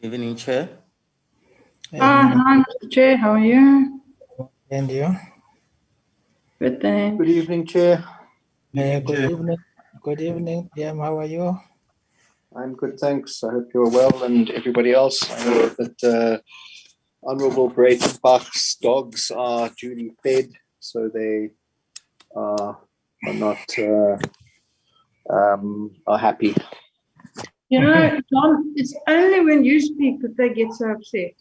Evening, Chair. Hi, Mr. Chair, how are you? And you? Good, thanks. Good evening, Chair. Good evening. Good evening, Liam. How are you? I'm good, thanks. I hope you're well, and everybody else. I know that Honourable Breitenbach's dogs are duly fed, so they are not are happy. You know, John, it's only when you speak that they get so upset.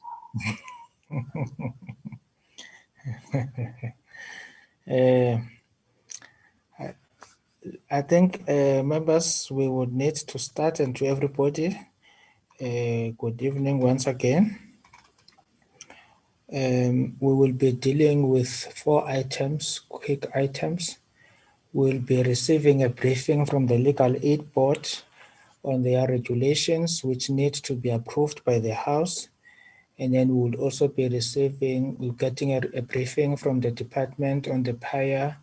I think, members, we would need to start, and to everybody, good evening once again. We will be dealing with 4 items, quick items. We'll be receiving a briefing from the Legal Aid Board on their regulations, which need to be approved by the House. And then we'll also be getting a briefing from the department on the prior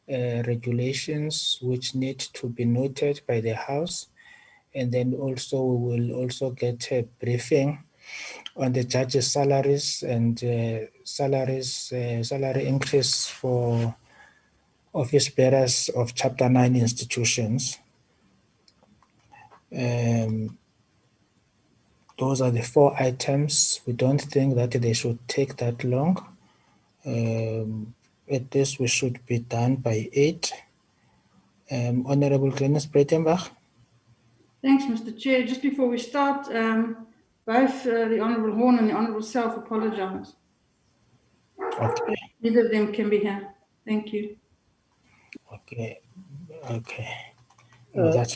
regulations, which need to be noted by the House. And then also we will also get a briefing on the judges' salaries and salary increase for office bearers of Chapter 9 institutions. Those are the 4 items. We don't think that they should take that long. At this, we should be done by 8. Honorable Glenis Breitenbach. Thanks, Mr. Chair. Just before we start, both the Honourable Horn and the Honourable Self apologise. Okay. Neither of them can be here. Thank you. Okay. No, that's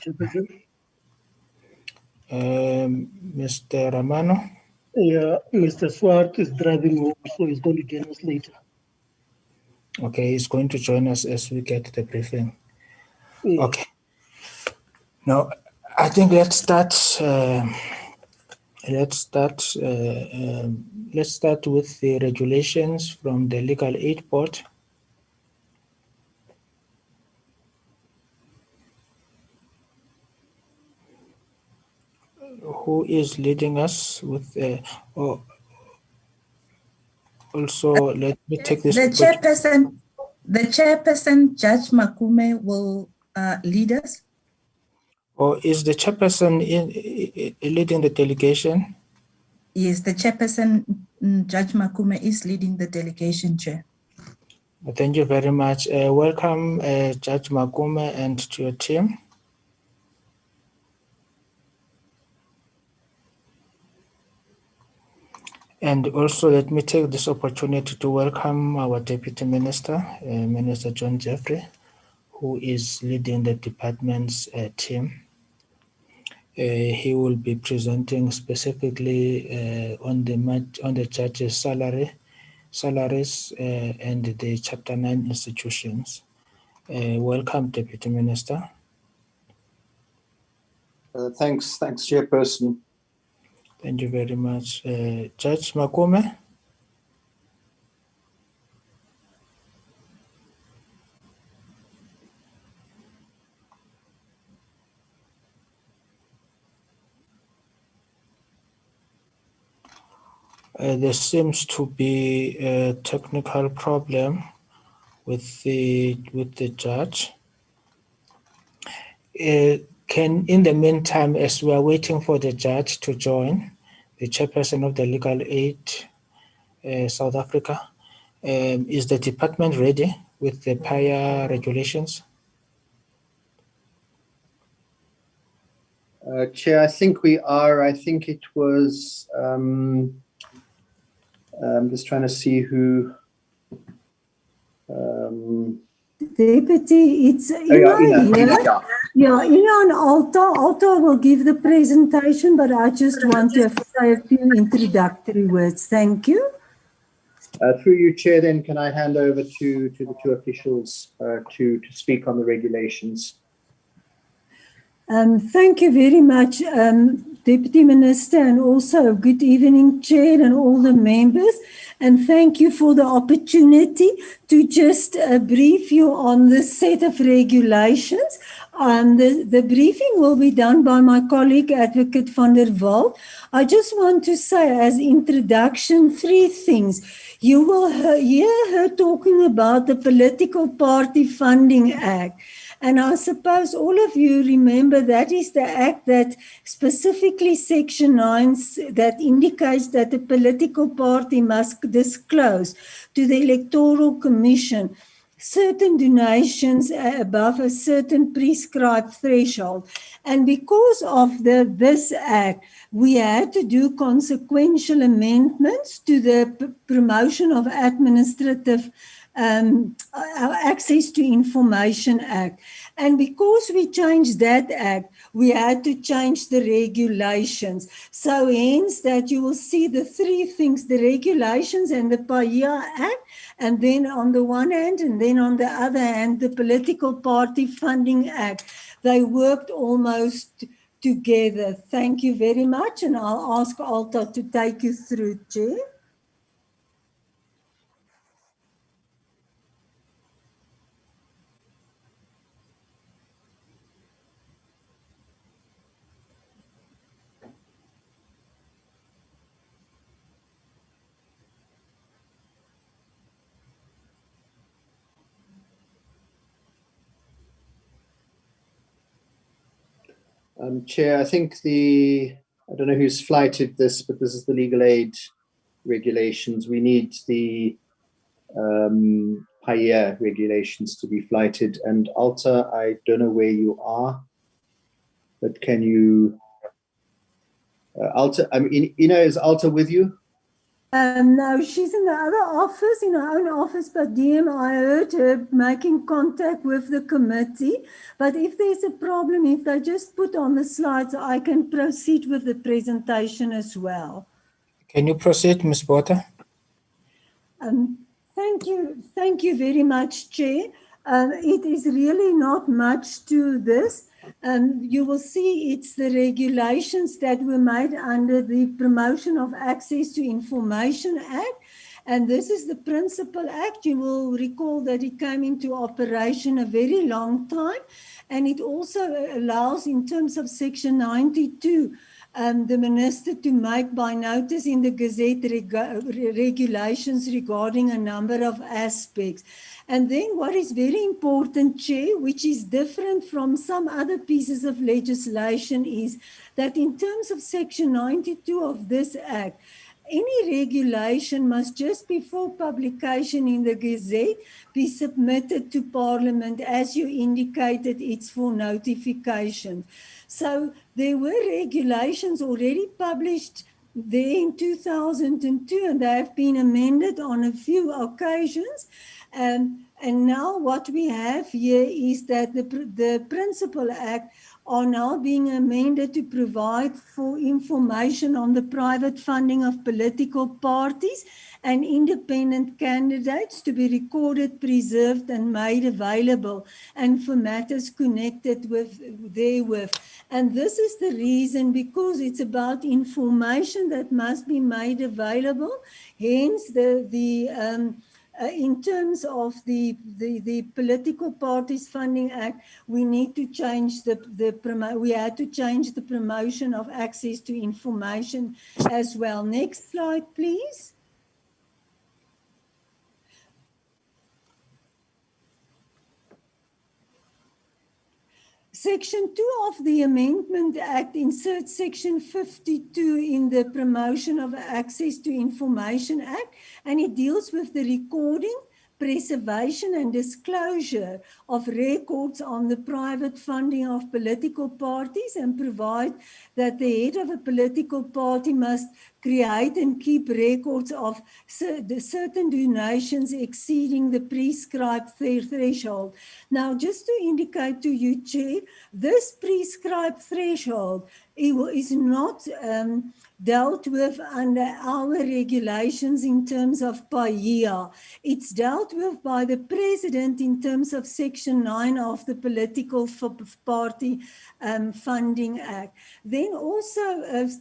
Mr. Romano. Yeah, Mr. Swart is driving home, so he's going to join us later. Okay, he's going to join us as we get the briefing. Yeah. Okay. Now, I think let's start. Let's start with the regulations from the Legal Aid Board. Who is leading us with also let me take this. The chairperson, Judge Makume, will lead us. Or is the chairperson leading the delegation? Yes, the chairperson, Judge Makume, is leading the delegation, Chair. Thank you very much. Welcome, Judge Makume, and to your team. And also let me take this opportunity to welcome our Deputy Minister, Minister John Jeffrey, who is leading the department's team. He will be presenting specifically on the judges' salaries and the Chapter 9 institutions. Welcome, Deputy Minister. Thanks, Chairperson. Thank you very much. Judge Makume? There seems to be a technical problem with the judge. In the meantime, as we are waiting for the judge to join, the chairperson of the Legal Aid South Africa, is the department ready with the prior regulations? Chair, I think we are. I think it was. I'm just trying to see who. Deputy, it's Ina and Alta will give the presentation, but I just want to say a few introductory words. Thank you. Through you, Chair, then can I hand over to the 2 officials to speak on the regulations? Thank you very much, Deputy Minister, and also good evening, Chair, and all the members. And thank you for the opportunity to just brief you on this set of regulations. The briefing will be done by my colleague, Advocate van der Walt. I just want to say as introduction 3 things. You will hear her talking about the Political Party Funding Act. And I suppose all of you remember that is the act that specifically Section 9 that indicates that the political party must disclose to the Electoral Commission certain donations above a certain prescribed threshold. And because of this act, we had to do consequential amendments to the Promotion of Administrative Access to Information Act. And because we changed that act, we had to change the regulations. So hence that you will see the 3 things, the regulations and the PAIA Act, and then on the one hand, and then on the other hand, the Political Party Funding Act. They worked almost together. Thank you very much, and I'll ask Alta to take you through, Chair. Chair, I think I don't know who's flighted this, but this is the legal aid regulations. We need the PAIA regulations to be flighted. And Alta, I don't know where you are, but can you, Alta, I mean, Ina, is Alta with you? No, she's in the other office, in her own office, but DM, I heard her making contact with the committee. But if there's a problem, if they just put on the slides, I can proceed with the presentation as well. Can you proceed, Ms. Botha? Thank you very much, Chair. It is really not much to this. You will see it's the regulations that were made under the Promotion of Access to Information Act. And this is the Principal Act. You will recall that it came into operation a very long time. And it also allows, in terms of Section 92, the Minister to make by notice in the Gazette regulations regarding a number of aspects. And then what is very important, Chair, which is different from some other pieces of legislation, is that in terms of Section 92 of this Act, any regulation must just before publication in the Gazette be submitted to Parliament. As you indicated, it's for notification. So there were regulations already published there in 2002, and they have been amended on a few occasions. And now what we have here is that the Principal Act are now being amended to provide for information on the private funding of political parties and independent candidates to be recorded, preserved, and made available, and for matters connected therewith. And this is the reason, because it's about information that must be made available. Hence, in terms of the Political Parties Funding Act, we need to change we had to change the Promotion of Access to Information as well. Next slide, please. Section 2 of the Amendment Act inserts Section 52 in the Promotion of Access to Information Act, and it deals with the recording, preservation and disclosure of records on the private funding of political parties, and provide that the head of a political party must create and keep records of certain donations exceeding the prescribed threshold. Now, just to indicate to you, Chair, this prescribed threshold is not dealt with under our regulations in terms of per year. It's dealt with by the President in terms of Section 9 of the Political Party Funding Act. Then also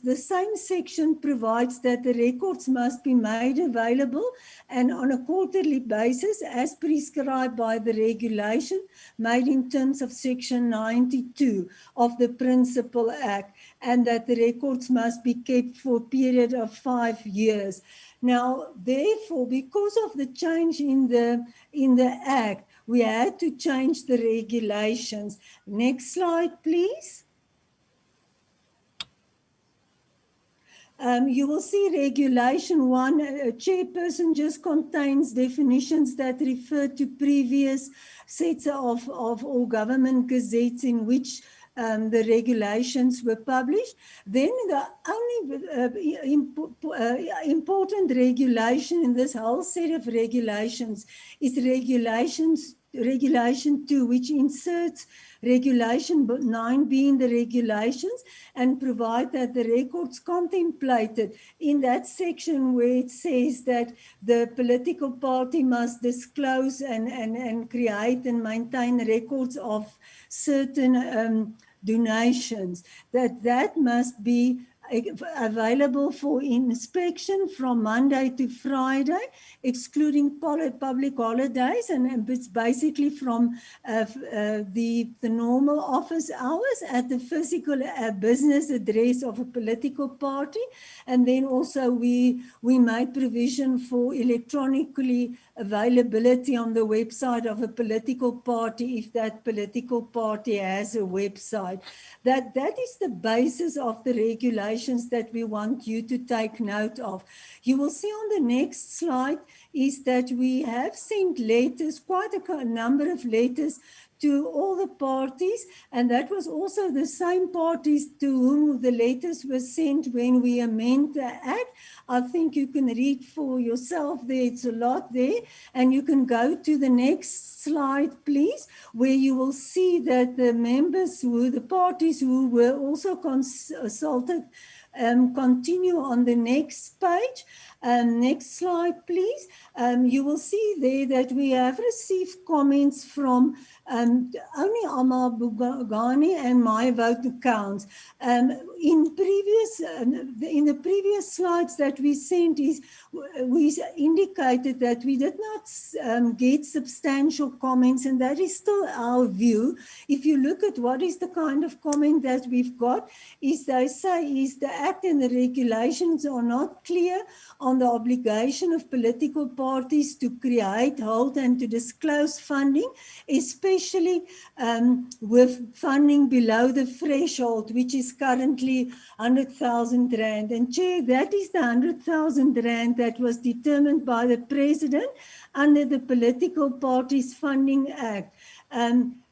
the same section provides that the records must be made available and on a quarterly basis as prescribed by the regulation made in terms of Section 92 of the Principal Act, and that the records must be kept for a period of 5 years. Now, therefore, because of the change in the Act, we had to change the regulations. Next slide, please. You will see Regulation 1, chairperson just contains definitions that refer to previous sets of all government gazettes in which the regulations were published. Then the only important regulation in this whole set of regulations is Regulation 2, which inserts Regulation 9b in the regulations and provide that the records contemplated in that section where it says that the political party must disclose and create and maintain records of certain donations, that must be available for inspection from Monday to Friday, excluding public holidays, and it's basically from the normal office hours at the physical business address of a political party. And then also we made provision for electronically availability on the website of a political party if that political party has a website. That is the basis of the regulations that we want you to take note of. You will see on the next slide is that we have sent letters, quite a number of letters, to all the parties, and that was also the same parties to whom the letters were sent when we amend the Act. I think you can read for yourself there, it's a lot there, and you can go to the next slide, please, where you will see that the members, the parties who were also consulted, continue on the next page. Next slide, please. You will see there that we have received comments from only Amal Bugani and My Vote Counts. In the previous slides that we sent, we indicated that we did not get substantial comments, and that is still our view. If you look at what is the kind of comment that we've got, is they say is the Act and the regulations are not clear on the obligation of political parties to create, hold, and to disclose funding, especially with funding below the threshold, which is currently 100,000 Rand. And Chair, that is the 100,000 Rand that was determined by the President under the Political Parties Funding Act.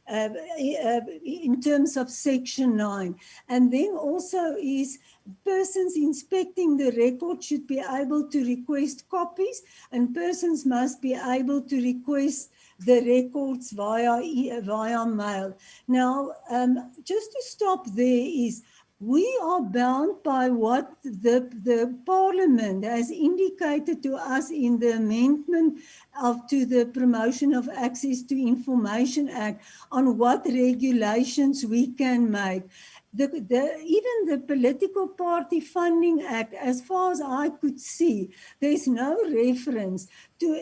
In terms of Section 9. And then also is persons inspecting the record should be able to request copies, and persons must be able to request the records via mail. Now, just to stop there is, we are bound by what the Parliament has indicated to us in the amendment to the Promotion of Access to Information Act on what regulations we can make. Even the Political Party Funding Act, as far as I could see, there's no reference to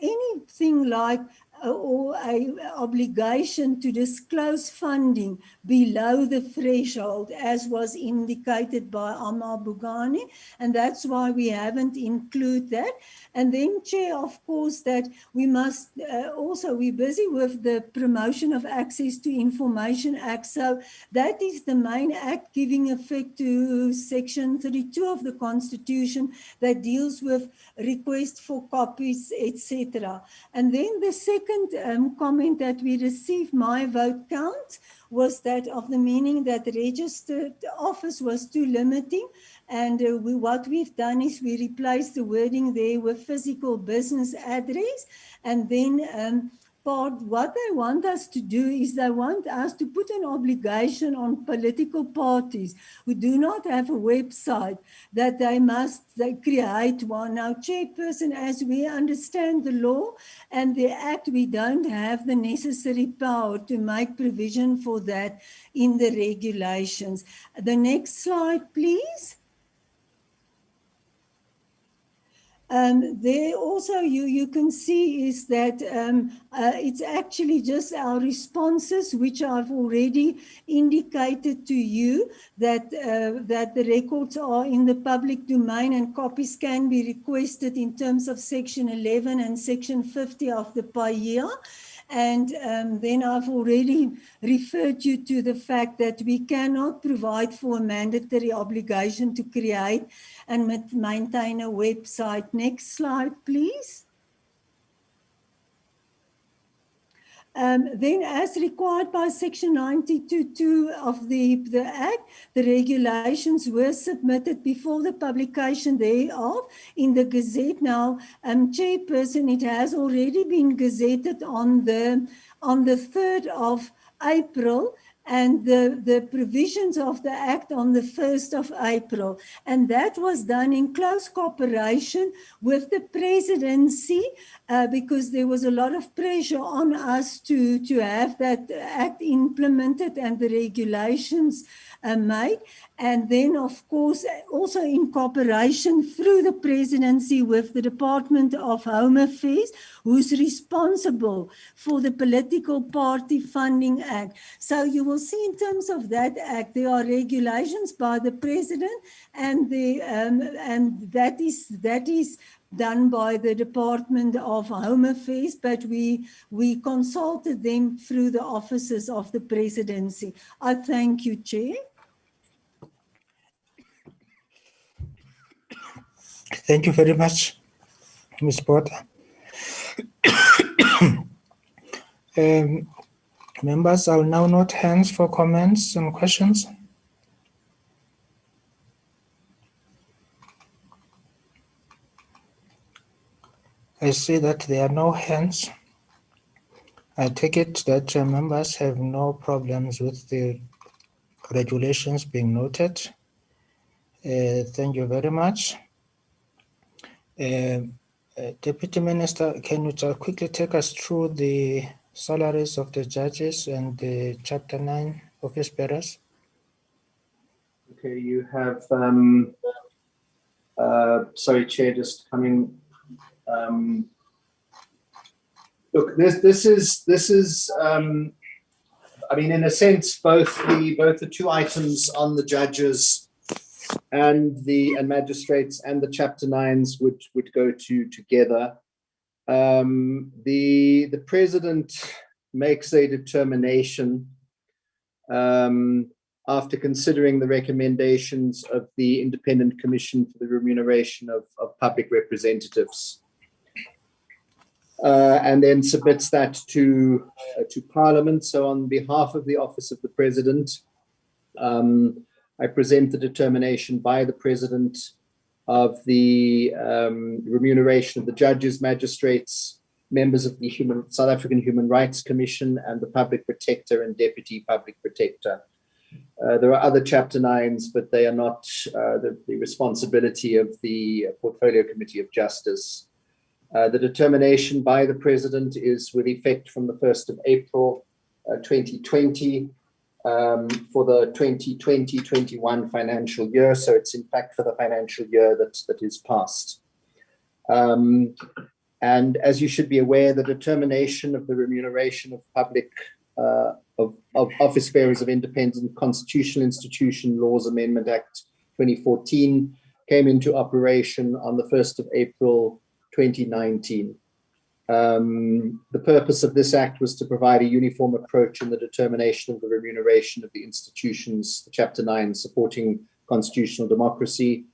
anything like or an obligation to disclose funding below the threshold, as was indicated by Amal Bugani, and that's why we haven't included that. And then, Chair, of course, that we must also, we're busy with the Promotion of Access to Information Act, so that is the main act giving effect to Section 32 of the Constitution that deals with request for copies, etc. And then the second comment that we received, My Vote Count, was that of the meaning that registered office was too limiting. And what we've done is we replaced the wording there with physical business address. And then part, what they want us to do is they want us to put an obligation on political parties who do not have a website that they create one. Now, Chairperson, as we understand the law and the Act, we don't have the necessary power to make provision for that in the regulations. The next slide, please. There also you can see is that it's actually just our responses, which I've already indicated to you, that the records are in the public domain and copies can be requested in terms of Section 11 and Section 50 of the PAIA. And then I've already referred you to the fact that we cannot provide for a mandatory obligation to create and maintain a website. Next slide, please. Then as required by Section 92(2) of the Act, the regulations were submitted before the publication thereof in the Gazette. Now, Chairperson, it has already been gazetted on the 3rd of April, and the provisions of the Act on the 1st of April. And that was done in close cooperation with the presidency because there was a lot of pressure on us to have that Act implemented and the regulations made. And then, of course, also in cooperation through the presidency with the Department of Home Affairs, who's responsible for the Political Party Funding Act. So you will see in terms of that Act, there are regulations by the President, and that is done by the Department of Home Affairs, but we consulted them through the offices of the Presidency. I thank you, Chair. Thank you very much, Ms. Porter. Members, I will now note hands for comments and questions. I see that there are no hands. I take it that members have no problems with the regulations being noted. Thank you very much. Deputy Minister, can you just quickly take us through the salaries of the judges and the Chapter 9 office bearers? Okay, you have, sorry, Chair, just coming. Look, this is. I mean, in a sense, both the two items on the judges and magistrates and the Chapter 9s would go together. The President makes a determination after considering the recommendations of the Independent Commission for the Remuneration of Public Representatives, and then submits that to Parliament. So on behalf of the Office of the President, I present the determination by the President of the remuneration of the judges, magistrates, members of the South African Human Rights Commission, and the Public Protector and Deputy Public Protector. There are other Chapter 9s, but they are not the responsibility of the Portfolio Committee of Justice. The determination by the President is with effect from the 1st of April 2020 for the 2020-21 financial year. So it's in fact for the financial year that is past. And as you should be aware, the determination of the remuneration of public of office bearers of independent constitutional institution laws Amendment Act 2014 came into operation on the 1st of April 2019. The purpose of this act was to provide a uniform approach in the determination of the remuneration of the institutions, the Chapter 9, supporting constitutional democracy,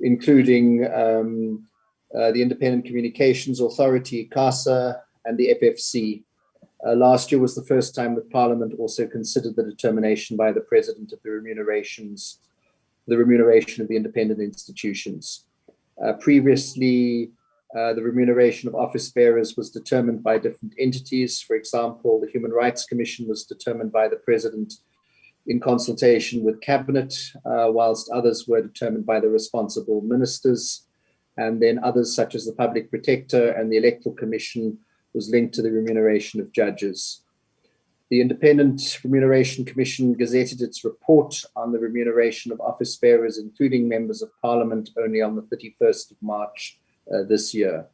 including the Independent Communications Authority, ICASA, and the FFC. Last year was the first time that Parliament also considered the determination by the President of the remuneration of the independent institutions. Previously, The remuneration of office bearers was determined by different entities. For example, the Human Rights Commission was determined by the President in consultation with Cabinet, whilst others were determined by the responsible ministers. And then others, such as the Public Protector and the Electoral Commission, was linked to the remuneration of judges. The Independent Remuneration Commission gazetted its report on the remuneration of office bearers, including members of Parliament, only on the 31st of March this year.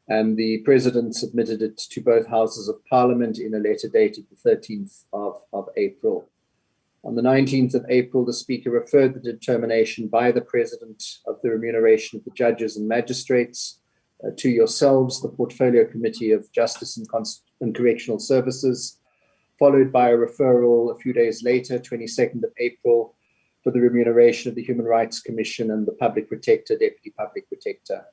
And the President submitted it to both Houses of Parliament in a letter dated the 13th of April. On the 19th of April, the Speaker referred the determination by the President of the remuneration of the judges and magistrates to yourselves, the Portfolio Committee of Justice and Correctional Services, followed by a referral a few days later, 22nd of April, for the remuneration of the Human Rights Commission and the Public Protector, Deputy Public Protector.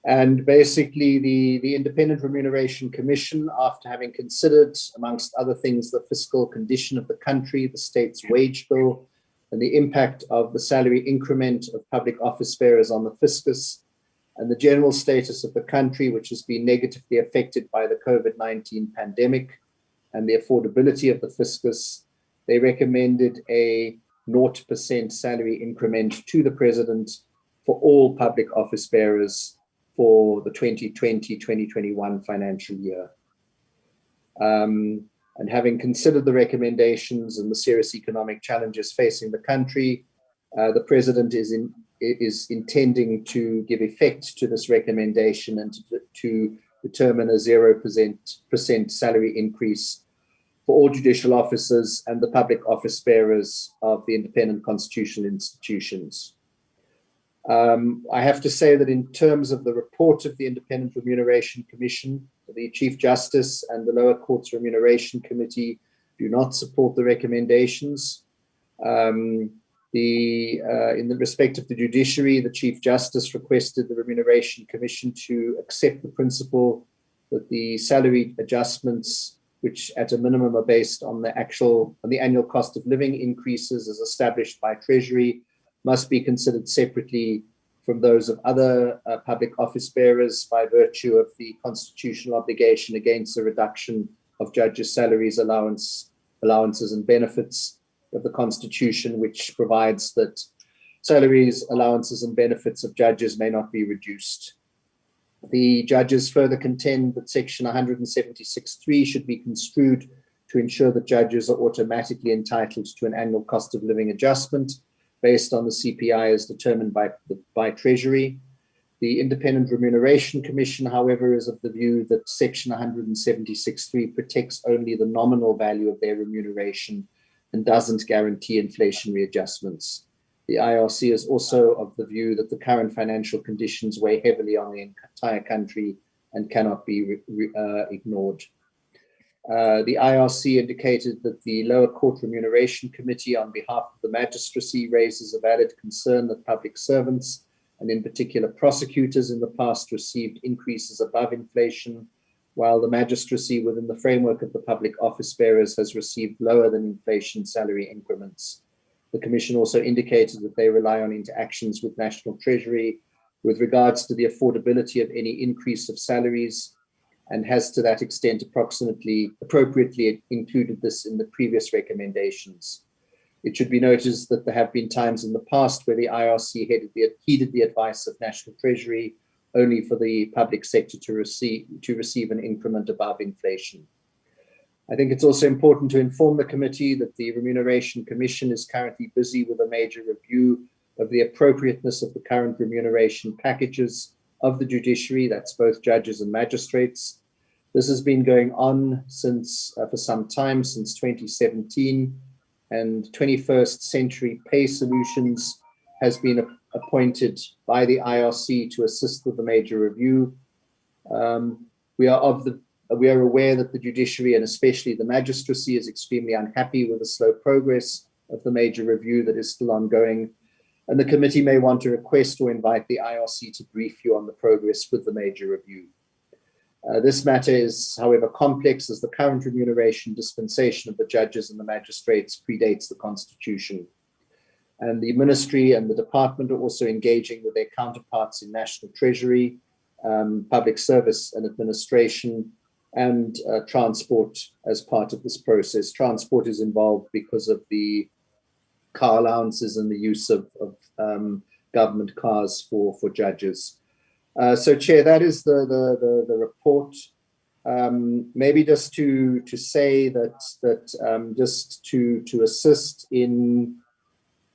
And basically, the Independent Remuneration Commission, after having considered, amongst other things, the fiscal condition of the country, the state's wage bill, and the impact of the salary increment of public office bearers on the fiscus, and the general status of the country, which has been negatively affected by the COVID-19 pandemic, and the affordability of the fiscus, they recommended a 0% salary increment to the President for all public office bearers for the 2020-2021 financial year. And having considered the recommendations and the serious economic challenges facing the country, the President is intending to give effect to this recommendation and to determine a 0% salary increase for all judicial officers and the public office bearers of the independent constitutional institutions. I have to say that in terms of the report of the Independent Remuneration Commission, the Chief Justice and the Lower Courts Remuneration Committee do not support the recommendations. In the respect of the judiciary, the Chief Justice requested the Remuneration Commission to accept the principle that the salary adjustments, which at a minimum are based on the annual cost of living increases as established by Treasury, must be considered separately from those of other public office bearers by virtue of the constitutional obligation against the reduction of judges' salaries, allowances and benefits of the Constitution, which provides that salaries, allowances and benefits of judges may not be reduced. The judges further contend that Section 176(3) should be construed to ensure that judges are automatically entitled to an annual cost of living adjustment based on the CPI as determined by Treasury. The Independent Remuneration Commission, however, is of the view that Section 176(3) protects only the nominal value of their remuneration and doesn't guarantee inflationary adjustments. The IRC is also of the view that the current financial conditions weigh heavily on the entire country and cannot be ignored. The IRC indicated that the Lower Court Remuneration Committee, on behalf of the magistracy, raises a valid concern that public servants, and in particular prosecutors, in the past received increases above inflation, while the magistracy, within the framework of the public office bearers, has received lower than inflation salary increments. The Commission also indicated that they rely on interactions with National Treasury with regards to the affordability of any increase of salaries, and has to that extent appropriately included this in the previous recommendations. It should be noticed that there have been times in the past where the IRC heeded the advice of National Treasury only for the public sector to receive an increment above inflation. I think it's also important to inform the committee that the Remuneration Commission is currently busy with a major review of the appropriateness of the current remuneration packages of the judiciary, that's both judges and magistrates. This has been going on for some time, since 2017, and 21st Century Pay Solutions has been appointed by the IRC to assist with the major review. We are aware that the judiciary, and especially the magistracy, is extremely unhappy with the slow progress of the major review that is still ongoing, and the committee may want to request or invite the IRC to brief you on the progress with the major review. This matter is, however, complex, as the current remuneration dispensation of the judges and the magistrates predates the Constitution. And the Ministry and the Department are also engaging with their counterparts in National Treasury public service and administration, and transport as part of this process. Transport is involved because of the car allowances and the use of government cars for judges. So, Chair, that is the report. Maybe just to say that just to assist in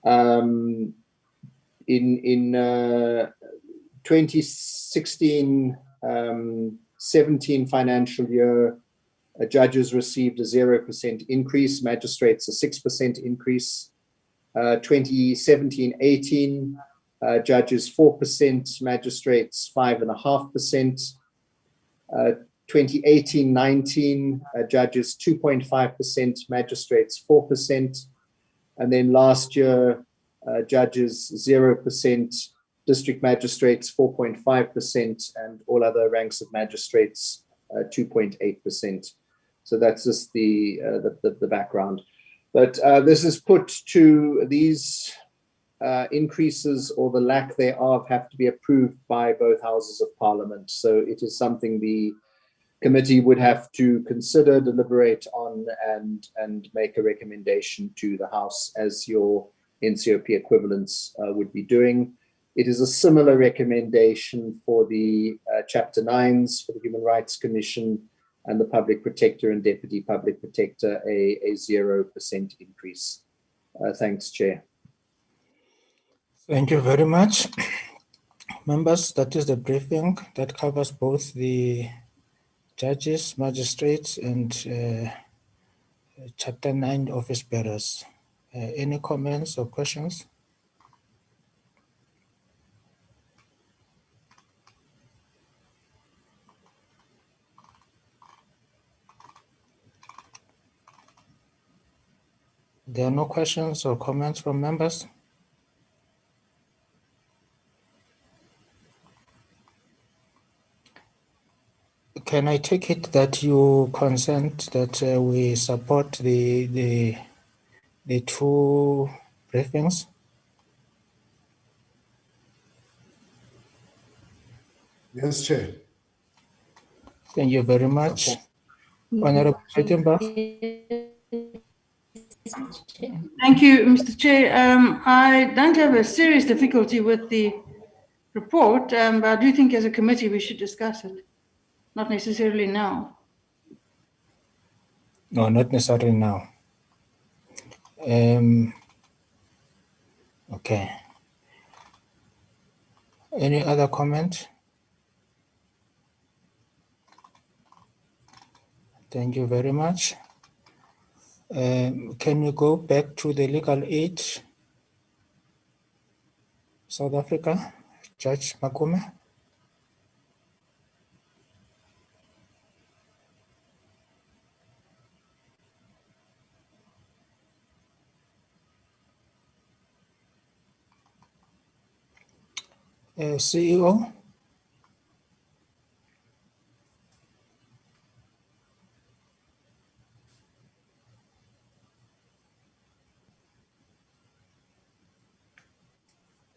2016-17 financial year, judges received a 0% increase, magistrates a 6% increase. 2017-18, judges 4%, magistrates 5.5%. 2018-19, judges 2.5%, magistrates 4%. And then last year, judges 0%, district magistrates 4.5%, and all other ranks of magistrates 2.8%. So that's just the background. But this is put to these increases or the lack thereof have to be approved by both houses of parliament. So it is something the committee would have to consider, deliberate on, and make a recommendation to the House, as your NCOP equivalents would be doing. It is a similar recommendation for the Chapter 9s for the Human Rights Commission and the Public Protector and Deputy Public Protector, a 0% increase. Thanks, Chair. Thank you very much. Members, that is the briefing that covers both the judges, magistrates, and Chapter 9 office bearers. Any comments or questions? There are no questions or comments from members? Can I take it that you consent that we support the two briefings? Yes, Chair. Thank you very much. Honorable Breitenbach. Thank you, Mr. Chair. I don't have a serious difficulty with the report, but I do think as a committee we should discuss it. Not necessarily now. No, not necessarily now. Okay. Any other comment? Thank you very much. Can we go back to the legal aid, South Africa, Judge Makume? CEO?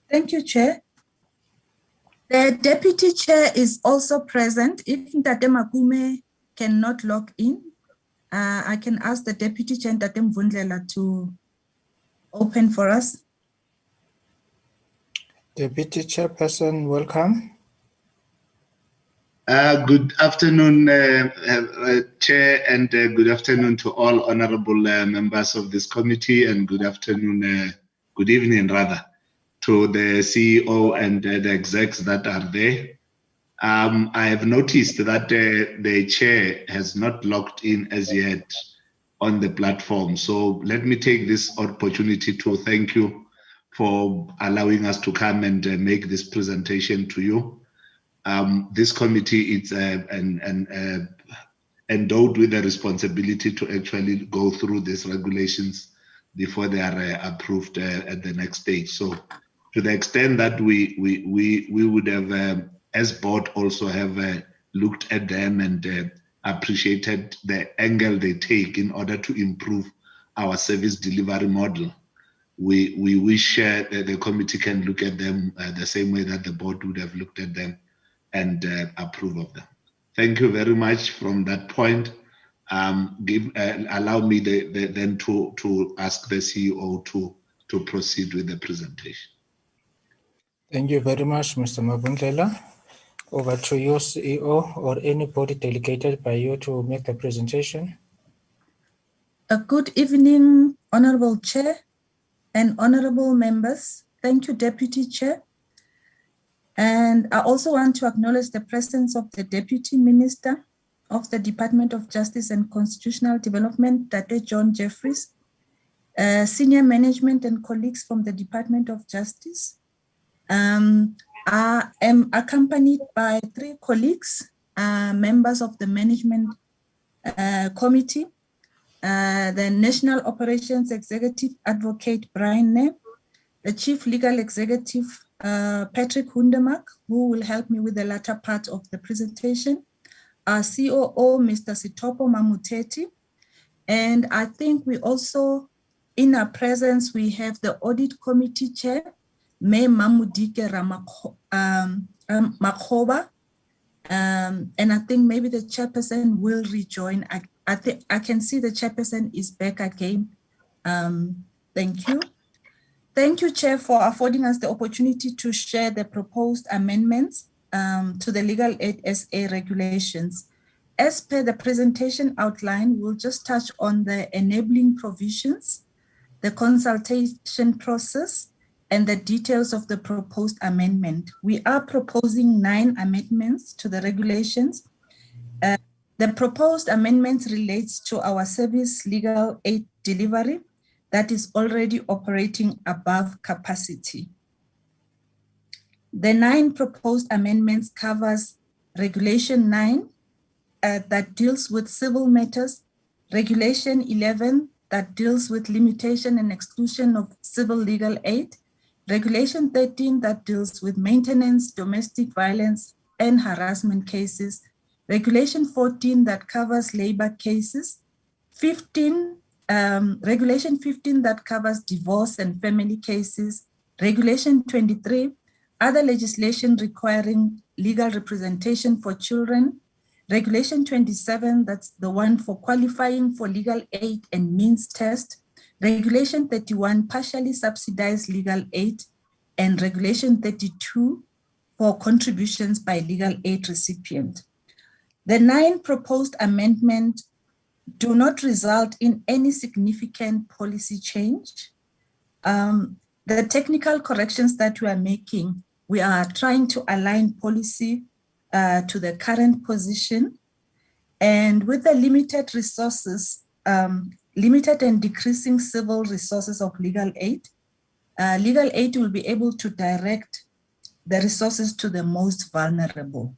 Thank you, Chair. The Deputy Chair is also present. If Ntate Makume cannot log in, I can ask the Deputy Chair, Ntate Mvundlela, to open for us. Deputy Chairperson, welcome. Good afternoon, Chair, and good afternoon to all honorable members of this committee, and good afternoon, good evening rather, to the CEO and the execs that are there. I have noticed that the Chair has not logged in as yet on the platform. So let me take this opportunity to thank you for allowing us to come and make this presentation to you. This committee is endowed with the responsibility to actually go through these regulations before they are approved at the next stage. So to the extent that we would have, as board, also have looked at them and appreciated the angle they take in order to improve our service delivery model. We wish that the committee can look at them the same way that the board would have looked at them, and approve of them. Thank you very much. From that point, allow me then to ask the CEO to proceed with the presentation. Thank you very much, Mr. Mabundlela. Over to you, CEO, or anybody delegated by you to make the presentation. A good evening, Honorable Chair and honorable members. Thank you, Deputy Chair. And I also want to acknowledge the presence of the Deputy Minister of the Department of Justice and Constitutional Development, Dr. John Jeffries, senior management and colleagues from the Department of Justice. I am accompanied by 3 colleagues, members of the Management Committee, the National Operations Executive Advocate Brian Neb, the Chief Legal Executive Patrick Hundemark, who will help me with the latter part of the presentation, our COO, Mr. Sitopo Mamuteti, and I think we also, in our presence, we have the Audit Committee Chair, May Mamudike Makhoba, and I think maybe the chairperson will rejoin. I think I can see the chairperson is back again. Thank you. Thank you, Chair, for affording us the opportunity to share the proposed amendments to the Legal Aid SA regulations. As per the presentation outline, we'll just touch on the enabling provisions, the consultation process, and the details of the proposed amendment. We are proposing 9 amendments to the regulations. The proposed amendments relates to our service legal aid delivery that is already operating above capacity. The 9 proposed amendments covers Regulation 9 that deals with civil matters, Regulation 11 that deals with limitation and exclusion of civil legal aid, Regulation 13 that deals with maintenance, domestic violence, and harassment cases, Regulation 14 that covers labor cases, Regulation 15 that covers divorce and family cases, Regulation 23, other legislation requiring legal representation for children, Regulation 27, that's the one for qualifying for legal aid and means test, Regulation 31, partially subsidized legal aid, and Regulation 32 for contributions by legal aid recipient. The 9 proposed amendments do not result in any significant policy change. The technical corrections that we are making, we are trying to align policy to the current position. And with the limited resources, limited and decreasing civil resources of legal aid will be able to direct the resources to the most vulnerable.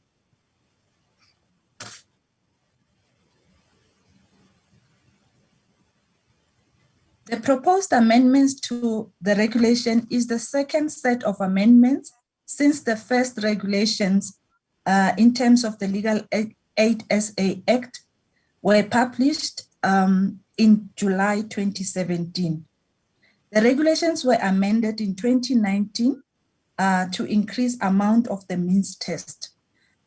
The proposed amendments to the regulation is the second set of amendments since the first regulations in terms of the Legal Aid SA Act were published in July 2017. The regulations were amended in 2019 to increase amount of the means test.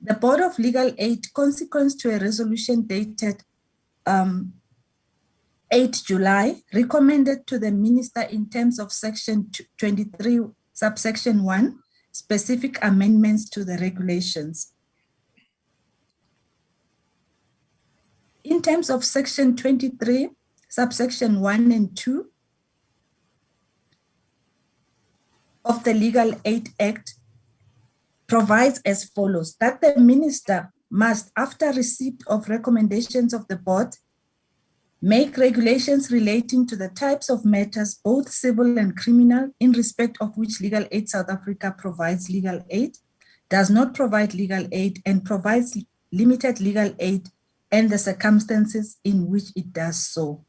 The Board of Legal Aid, consequent to a resolution dated 8 July, recommended to the Minister in terms of Section 23, subsection 1, specific amendments to the regulations. In terms of Section 23, subsection 1 and 2 of the Legal Aid Act provides as follows, that the Minister must, after receipt of recommendations of the board, make regulations relating to the types of matters, both civil and criminal, in respect of which Legal Aid South Africa provides legal aid, does not provide legal aid, and provides limited legal aid, and the circumstances in which it does so.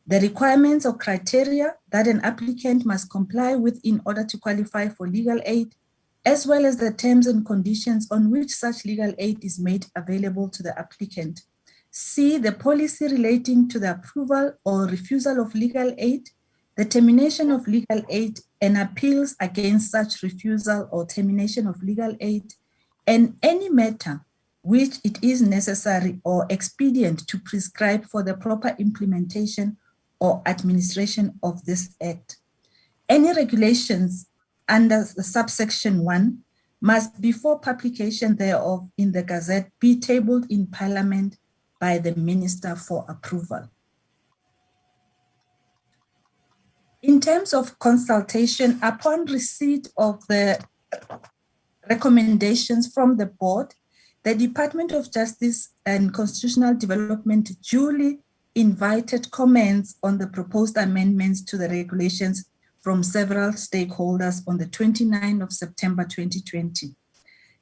The requirements or criteria that an applicant must comply with in order to qualify for legal aid, as well as the terms and conditions on which such legal aid is made available to the applicant. C, the policy relating to the approval or refusal of legal aid, the termination of legal aid, and appeals against such refusal or termination of legal aid, and any matter which it is necessary or expedient to prescribe for the proper implementation or administration of this Act. Any regulations under the subsection 1 must, before publication thereof in the Gazette, be tabled in Parliament by the Minister for approval. In terms of consultation, upon receipt of the recommendations from the board, the Department of Justice and Constitutional Development duly invited comments on the proposed amendments to the regulations from several stakeholders on the 29th of September 2020.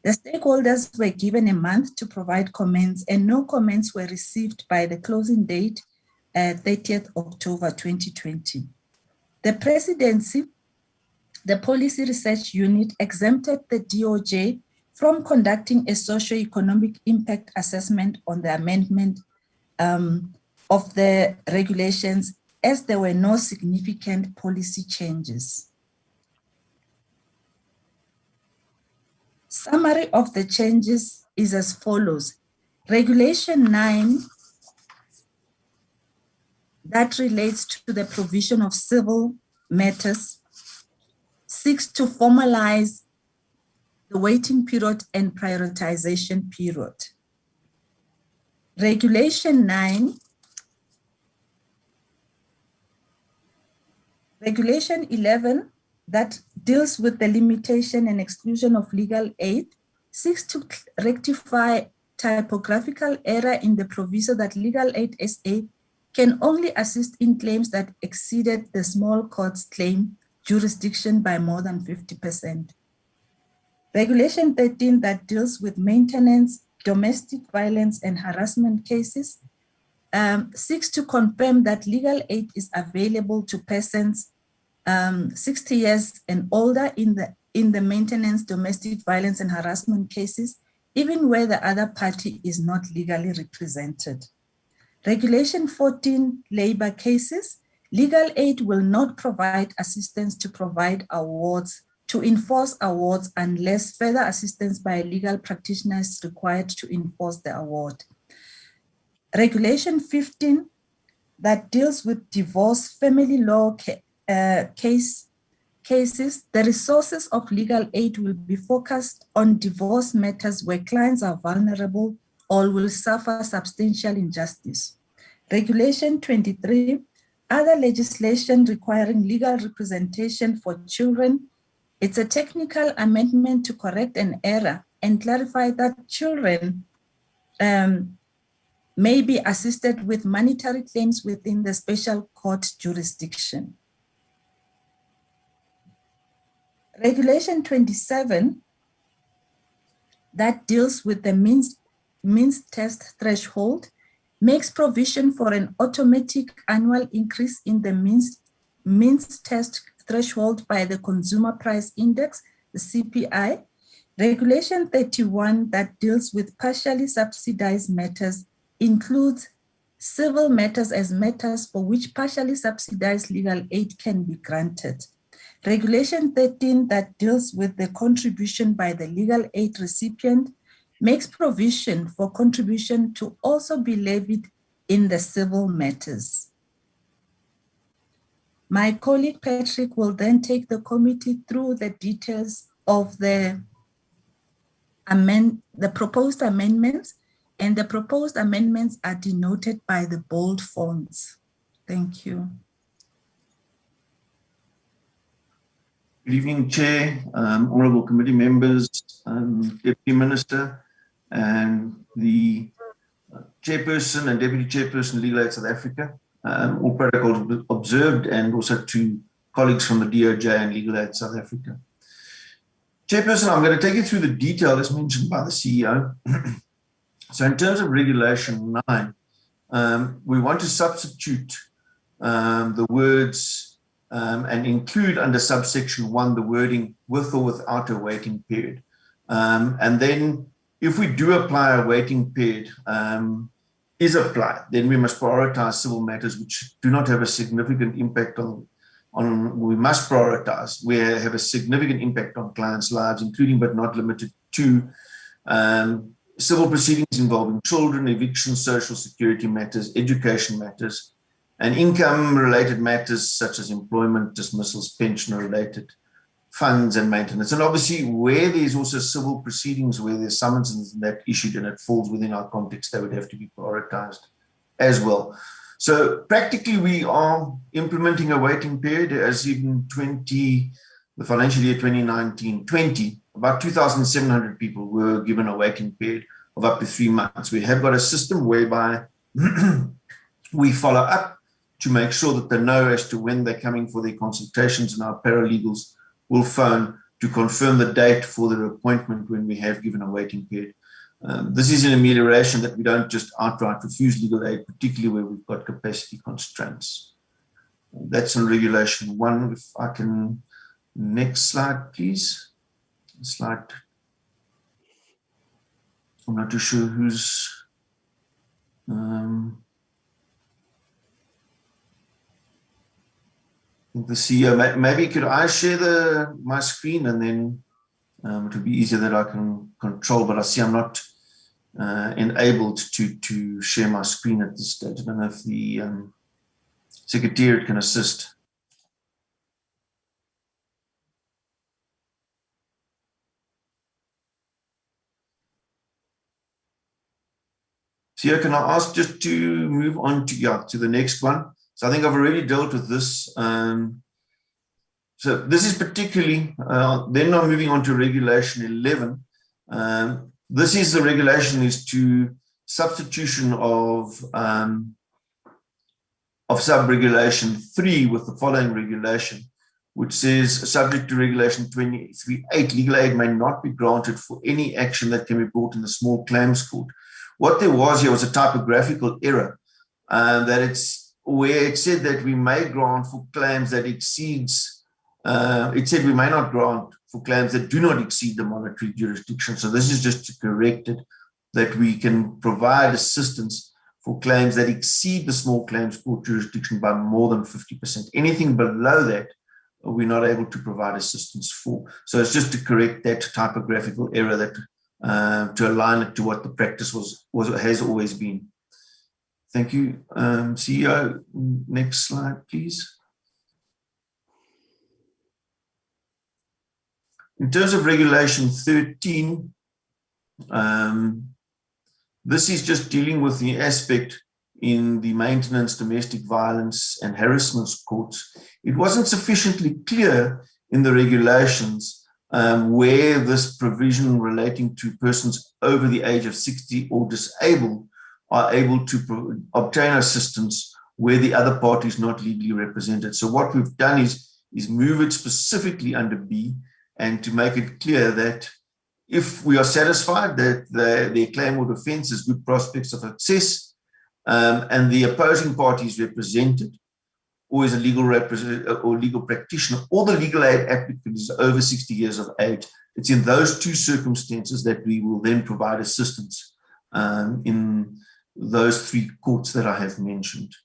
The stakeholders were given a month to provide comments, and no comments were received by the closing date, 30th October 2020. The Presidency, the Policy Research Unit, exempted the DOJ from conducting a socio-economic impact assessment on the amendment of the regulations, as there were no significant policy changes. Summary of the changes is as follows. Regulation 9, that relates to the provision of civil matters, seeks to formalize the waiting period and prioritization period. Regulation 11, that deals with the limitation and exclusion of legal aid, seeks to rectify typographical error in the proviso that Legal Aid SA can only assist in claims that exceeded the small court's claim jurisdiction by more than 50%. Regulation 13, that deals with maintenance, domestic violence and harassment cases, seeks to confirm that legal aid is available to persons 60 years and older in the maintenance, domestic violence and harassment cases, even where the other party is not legally represented. Regulation 14, labor cases. Legal aid will not provide assistance to provide awards, to enforce awards, unless further assistance by a legal practitioner is required to enforce the award. Regulation 15, that deals with divorce, family law cases. The resources of legal aid will be focused on divorce matters where clients are vulnerable or will suffer substantial injustice. Regulation 23, other legislation requiring legal representation for children. It's a technical amendment to correct an error and clarify that children may be assisted with monetary claims within the special court jurisdiction. Regulation 27, that deals with the means test threshold, makes provision for an automatic annual increase in the means test threshold by the Consumer Price Index, the CPI. Regulation 31, that deals with partially subsidized matters, includes civil matters as matters for which partially subsidized legal aid can be granted. Regulation 13, that deals with the contribution by the legal aid recipient, makes provision for contribution to also be levied in the civil matters. My colleague Patrick will then take the committee through the details of the proposed amendments, and the proposed amendments are denoted by the bold fonts. Thank you. Good evening, Chair, Honourable Committee members, Deputy Minister, and the Chairperson and Deputy Chairperson of Legal Aid South Africa, all protocols observed, and also to colleagues from the DOJ and Legal Aid South Africa. Chairperson, I'm going to take you through the detail as mentioned by the CEO. So in terms of Regulation 9, we want to substitute the words and include under subsection 1 the wording with or without a waiting period. And then if we do apply a waiting period, is applied, then we must prioritize civil matters which do not have a significant impact on we must prioritize, where have a significant impact on clients' lives, including but not limited to civil proceedings involving children, eviction, social security matters, education matters, and income-related matters such as employment, dismissals, pension-related funds and maintenance. And obviously, where there's also civil proceedings, where there's summonses that issued and it falls within our context, they would have to be prioritized as well. So practically, we are implementing a waiting period, as in the financial year 2019-20, about 2,700 people were given a waiting period of up to 3 months. We have got a system whereby we follow up to make sure that they know as to when they're coming for their consultations, and our paralegals will phone to confirm the date for their appointment when we have given a waiting period. This is an amelioration that we don't just outright refuse legal aid, particularly where we've got capacity constraints. That's on Regulation 1. If I can, next slide, please. Slide. I'm not too sure who's. The CEO, maybe could I share my screen, and then it would be easier that I can control, but I see I'm not enabled to share my screen at this stage. I don't know if the Secretariat can assist. CEO, can I ask just to move on to the next one? So I think I've already dealt with this. So this is particularly, then I'm moving on to Regulation 11. This is the regulation is to substitution of sub-regulation 3 with the following regulation, which says, subject to Regulation 23.8, legal aid may not be granted for any action that can be brought in the small claims court. What there was here was a typographical error, that it's where it said that we may grant for claims that exceeds, it said we may not grant for claims that do not exceed the monetary jurisdiction. So this is just to correct it, that we can provide assistance for claims that exceed the small claims court jurisdiction by more than 50%. Anything below that, we're not able to provide assistance for. So it's just to correct that typographical error, that to align it to what the practice has always been. Thank you, CEO. Next slide, please. In terms of Regulation 13, this is just dealing with the aspect in the maintenance, domestic violence, and harassment courts. It wasn't sufficiently clear in the regulations where this provision relating to persons over the age of 60 or disabled are able to obtain assistance where the other party is not legally represented. So what we've done is move it specifically under B, and to make it clear that if we are satisfied that their claim or defense has good prospects of success, and the opposing party is represented, or is a legal or legal practitioner, or the legal aid applicant is over 60 years of age, it's in those two circumstances that we will then provide assistance in those three courts that I have mentioned.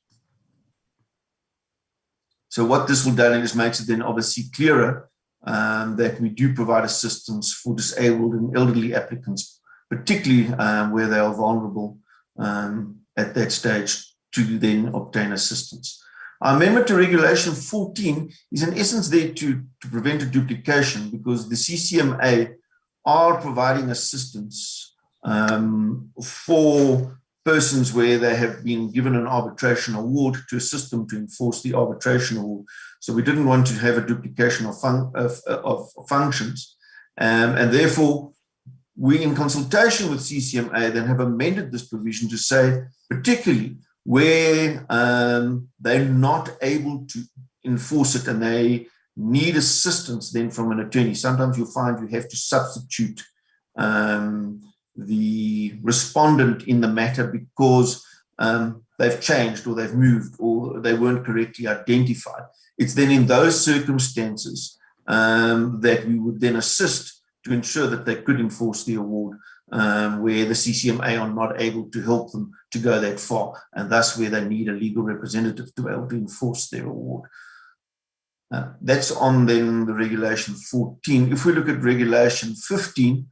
So what this will do is makes it then obviously clearer that we do provide assistance for disabled and elderly applicants, particularly where they are vulnerable at that stage, to then obtain assistance. Our amendment to Regulation 14 is in essence there to prevent a duplication, because the CCMA are providing assistance for persons where they have been given an arbitration award to assist them to enforce the arbitration award. So we didn't want to have a duplication of functions. And therefore, we, in consultation with CCMA, then have amended this provision to say, particularly where they're not able to enforce it and they need assistance then from an attorney. Sometimes you'll find you have to substitute the respondent in the matter because they've changed or they've moved or they weren't correctly identified. It's then in those circumstances that we would then assist to ensure that they could enforce the award, where the CCMA are not able to help them to go that far, and thus where they need a legal representative to be able to enforce their award. That's on then the Regulation 14. If we look at Regulation 15,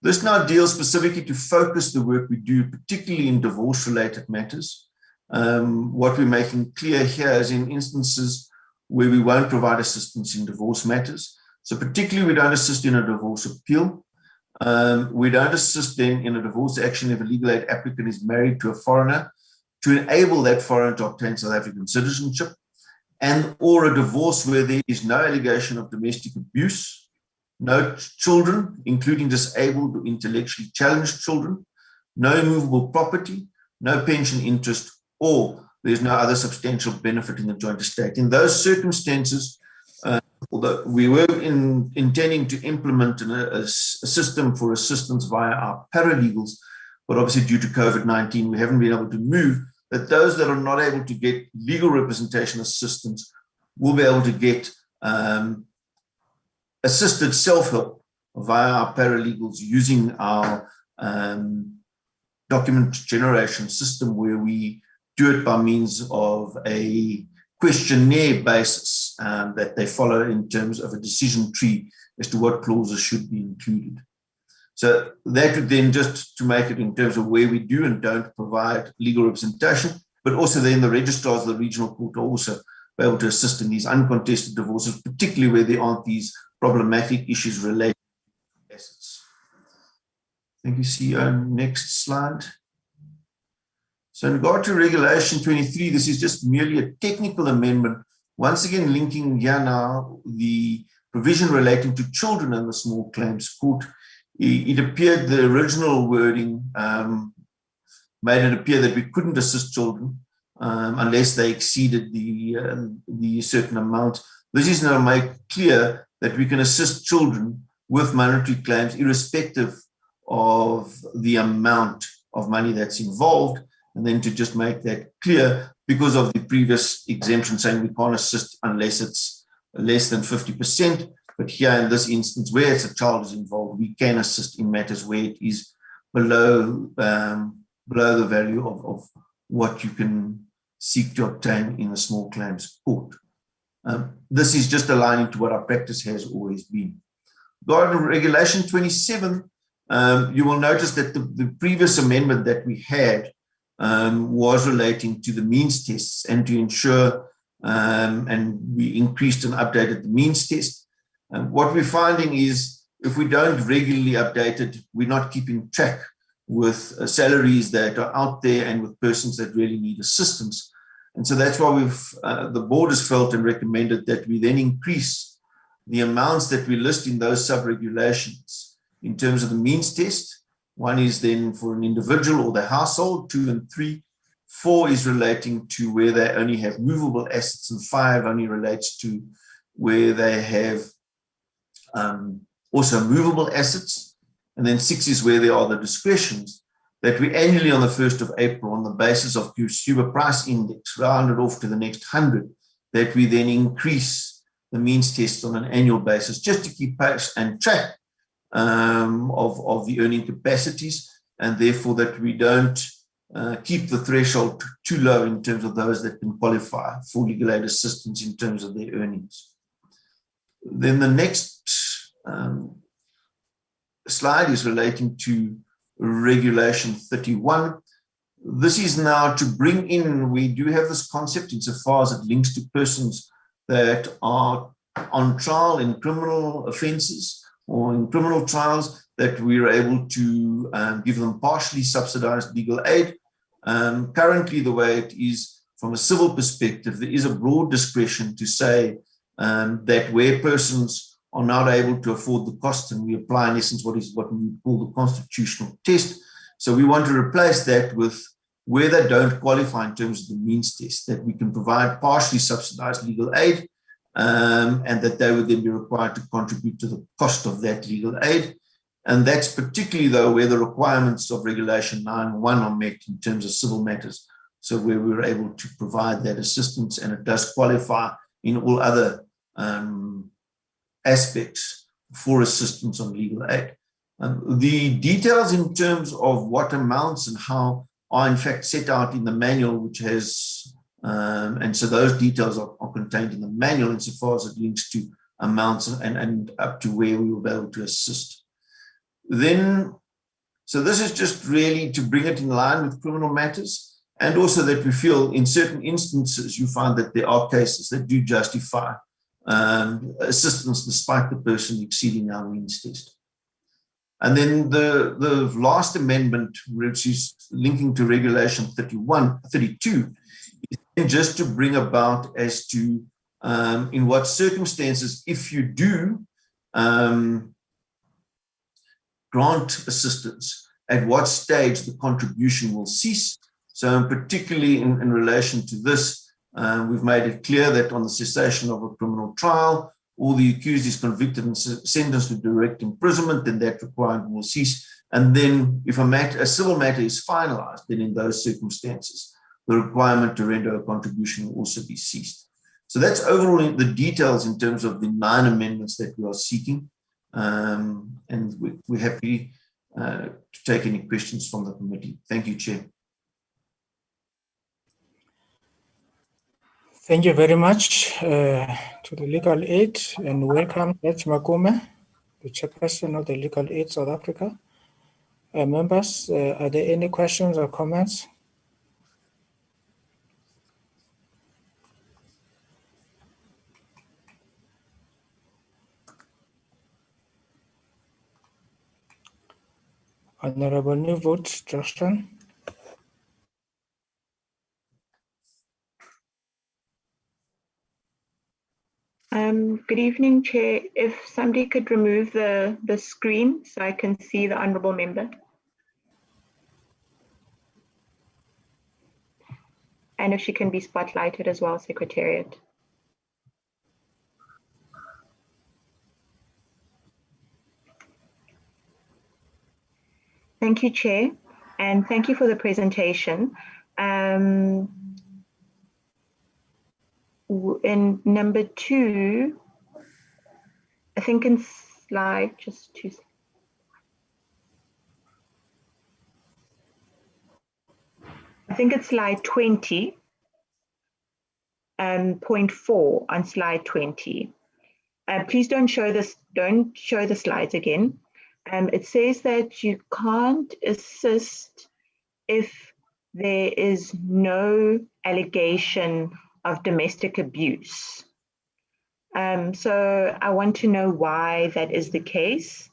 This now deals specifically to focus the work we do, particularly in divorce-related matters. What we're making clear here is in instances where we won't provide assistance in divorce matters. So particularly we don't assist in a divorce appeal. We don't assist then in a divorce action if a legal aid applicant is married to a foreigner to enable that foreigner to obtain South African citizenship, and or a divorce where there is no allegation of domestic abuse, no children, including disabled or intellectually challenged children, no immovable property, no pension interest, or there's no other substantial benefit in the joint estate. In those circumstances, although we were intending to implement a system for assistance via our paralegals, but obviously due to COVID-19, we haven't been able to move, that those that are not able to get legal representation assistance will be able to get assisted self-help via our paralegals using our document generation system, where we do it by means of a questionnaire basis that they follow in terms of a decision tree as to what clauses should be included. So that would then, just to make it in terms of where we do and don't provide legal representation, but also then the registrars of the regional court are also be able to assist in these uncontested divorces, particularly where there aren't these problematic issues related to assets. Thank you, CEO. Next slide. So in regard to Regulation 23, this is just merely a technical amendment, once again linking here now the provision relating to children in the small claims court. It appeared the original wording made it appear that we couldn't assist children unless they exceeded the certain amount. This is now made clear that we can assist children with monetary claims irrespective of the amount of money that's involved. And then to just make that clear, because of the previous exemption saying we can't assist unless it's less than 50%. But here in this instance, where it's a child is involved, we can assist in matters where it is below the value of what you can seek to obtain in a small claims court. This is just aligning to what our practice has always been. Regarding Regulation 27, you will notice that the previous amendment that we had was relating to the means tests and to ensure, and we increased and updated the means test. What we're finding is if we don't regularly update it, we're not keeping track with salaries that are out there and with persons that really need assistance. And so that's why the board has felt and recommended that we then increase the amounts that we list in those sub-regulations in terms of the means test. 1 is then for an individual or the household, 2 and 3. 4 is relating to where they only have movable assets, and 5 only relates to where they have also movable assets. And then 6 is where there are the discretions that we annually on the 1st of April, on the basis of consumer price index, rounded off to the next 100, that we then increase the means test on an annual basis, just to keep pace and track of the earning capacities, and therefore that we don't keep the threshold too low in terms of those that can qualify for legal aid assistance in terms of their earnings. Then the next slide is relating to Regulation 31. This is now to bring in, we do have this concept insofar as it links to persons that are on trial in criminal offences or in criminal trials, that we are able to give them partially subsidized legal aid. Currently, the way it is from a civil perspective, there is a broad discretion to say that where persons are not able to afford the cost, and we apply in essence what we call the constitutional test. So we want to replace that with where they don't qualify in terms of the means test, that we can provide partially subsidized legal aid, and that they would then be required to contribute to the cost of that legal aid. And that's particularly, though, where the requirements of Regulation 9.1 are met in terms of civil matters. So where we're able to provide that assistance, and it does qualify in all other aspects for assistance on legal aid. The details in terms of what amounts and how are in fact set out in the manual, which has, and so those details are contained in the manual insofar as it links to amounts and up to where we will be able to assist. then, so this is just really to bring it in line with criminal matters, and also that we feel in certain instances you find that there are cases that do justify assistance despite the person exceeding our means test. And then the last amendment, which is linking to Regulation 32, is just to bring about as to in what circumstances, if you do grant assistance, at what stage the contribution will cease. So particularly in relation to this, we've made it clear that on the cessation of a criminal trial, or the accused is convicted and sentenced to direct imprisonment, then that requirement will cease. And then if a civil matter is finalized, then in those circumstances, the requirement to render a contribution will also be ceased. So that's overall the details in terms of the 9 amendments that we are seeking. And we're happy to take any questions from the committee. Thank you, Chair. Thank you very much to the Legal Aid, and welcome Judge Makume, the chairperson of the Legal Aid South Africa. Members, are there any questions or comments? Honorable New Vote, Justin. Good evening, Chair. If somebody could remove the screen so I can see the honourable member. And if she can be spotlighted as well, Secretariat. Thank you, Chair, and thank you for the presentation. In number 2, I think in slide, just 2 seconds. I think it's slide 20, point 4 on slide 20. Please don't show the slides again. It says that you can't assist if there is no allegation of domestic abuse. So I want to know why that is the case,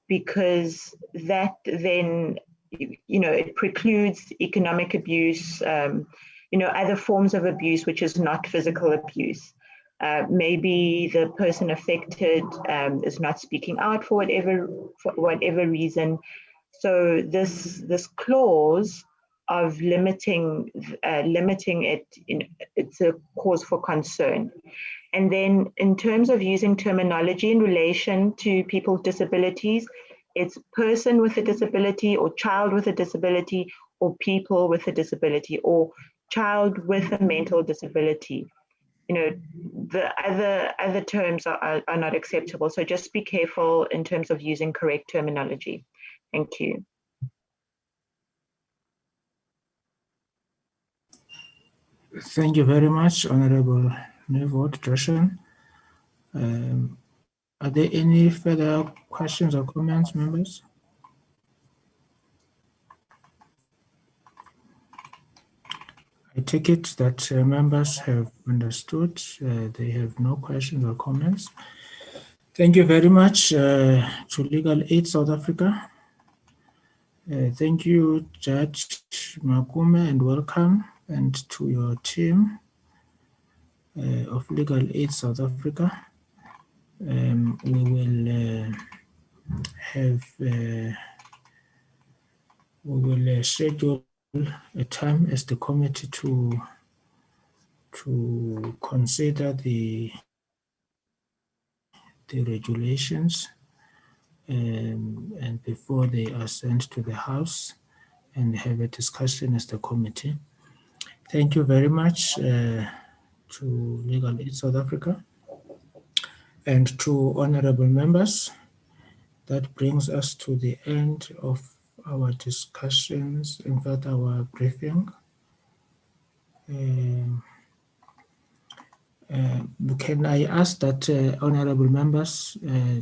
because that then, it precludes economic abuse, other forms of abuse, which is not physical abuse. Maybe the person affected is not speaking out for whatever reason. So this clause of limiting it, it's a cause for concern. And then in terms of using terminology in relation to people with disabilities, it's person with a disability, or child with a disability, or people with a disability, or child with a mental disability. The other terms are not acceptable. So just be careful in terms of using correct terminology. Thank you. Thank you very much, Honorable Neville Dresden. Are there any further questions or comments, members? I take it that members have understood. They have no questions or comments. Thank you very much to Legal Aid South Africa. Thank you, Judge Makume, and welcome, and to your team of Legal Aid South Africa. We will schedule a time as the committee to consider the regulations and before they are sent to the House, and have a discussion as the committee. Thank you very much to Legal Aid South Africa and to honorable members. That brings us to the end of our discussions, in fact, our briefing. Can I ask that honorable members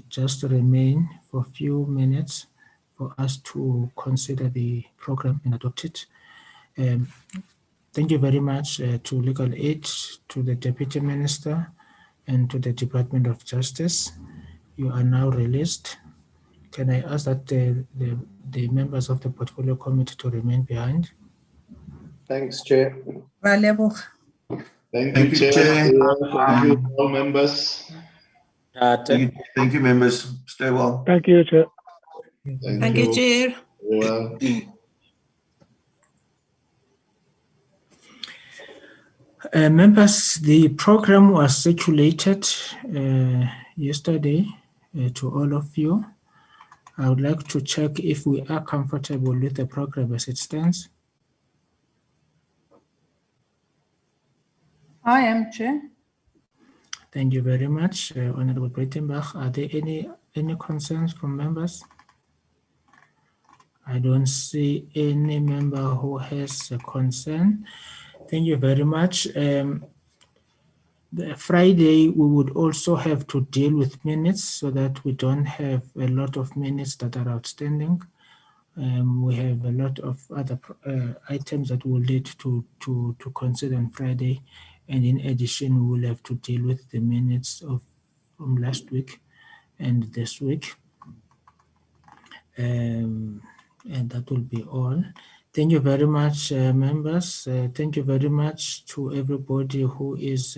just remain for a few minutes for us to consider the program and adopt it? Thank you very much to Legal Aid, to the Deputy Minister, and to the Department of Justice. You are now released. Can I ask that the members of the Portfolio Committee to remain behind? Thanks, Chair. Thank Thank you, you, Chair. Chair. Thank you, all members. Thank you, members. Stay well. Thank you, Chair. Thank you, Chair. Well. Members, the program was circulated yesterday to all of you. I would like to check if we are comfortable with the program as it stands. I am, Chair. Thank you very much, Honorable Breitenbach. Are there any concerns from members? I don't see any member who has a concern. Thank you very much. The Friday, we would also have to deal with minutes so that we don't have a lot of minutes that are outstanding. We have a lot of other items that we'll need to consider on Friday. And in addition, we will have to deal with the minutes from last week and this week. And that will be all. Thank you very much, members. Thank you very much to everybody who is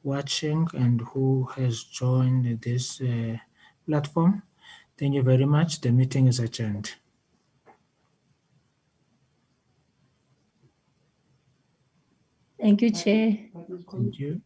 watching and who has joined this platform. Thank you very much. The meeting is adjourned. Thank you, Chair. Thank you.